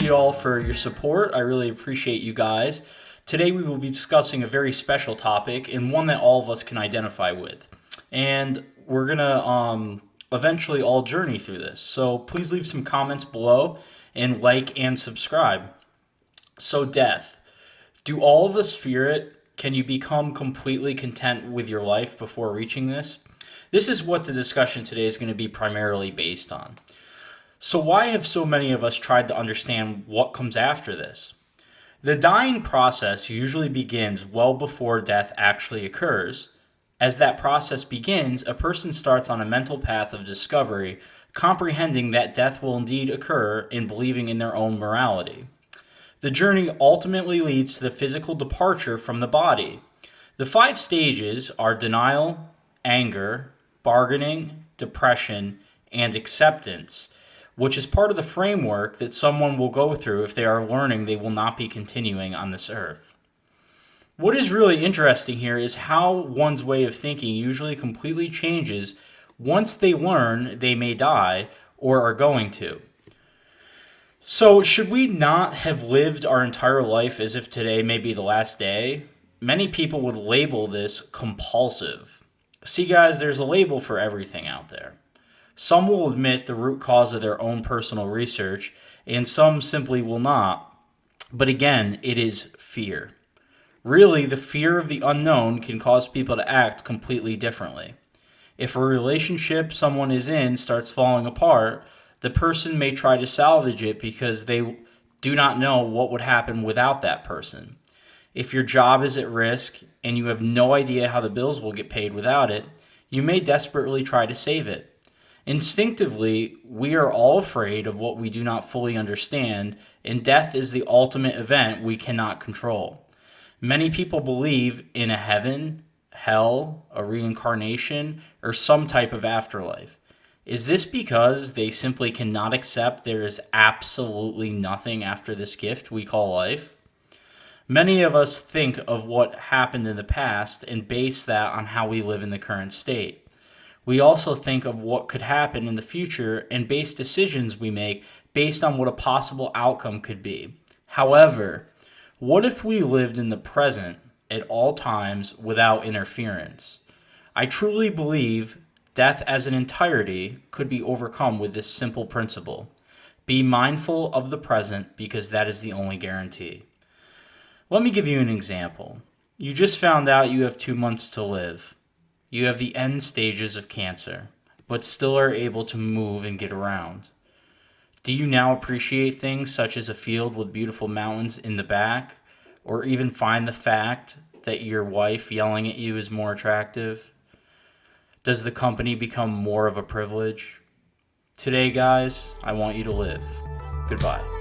you all for your support. I really appreciate you guys. Today we will be discussing a very special topic and one that all of us can identify with. And we're going to eventually all journey through this. So please leave some comments below and like and subscribe. So death. Do all of us fear it? Can you become completely content with your life before reaching this? This is what the discussion today is going to be primarily based on. So why have so many of us tried to understand what comes after this? The dying process usually begins well before death actually occurs. As that process begins, a person starts on a mental path of discovery, comprehending that death will indeed occur and believing in their own morality. The journey ultimately leads to the physical departure from the body. The 5 stages are denial, anger, bargaining, depression, and acceptance, which is part of the framework that someone will go through if they are learning they will not be continuing on this earth. What is really interesting here is how one's way of thinking usually completely changes once they learn they may die or are going to. So, should we not have lived our entire life as if today may be the last day? Many people would label this compulsive. See, guys, there's a label for everything out there. Some will admit the root cause of their own personal research, and some simply will not. But again, it is fear. Really, the fear of the unknown can cause people to act completely differently. If a relationship someone is in starts falling apart, the person may try to salvage it because they do not know what would happen without that person. If your job is at risk and you have no idea how the bills will get paid without it, you may desperately try to save it. Instinctively, we are all afraid of what we do not fully understand, and death is the ultimate event we cannot control. Many people believe in a heaven, hell, a reincarnation, or some type of afterlife. Is this because they simply cannot accept there is absolutely nothing after this gift we call life? Many of us think of what happened in the past and base that on how we live in the current state. We also think of what could happen in the future and base decisions we make based on what a possible outcome could be. However, what if we lived in the present at all times without interference? I truly believe death as an entirety could be overcome with this simple principle. Be mindful of the present because that is the only guarantee. Let me give you an example. You just found out you have 2 months to live. You have the end stages of cancer, but still are able to move and get around. Do you now appreciate things such as a field with beautiful mountains in the back, or even find the fact that your wife yelling at you is more attractive? Does the company become more of a privilege? Today, guys, I want you to live. Goodbye.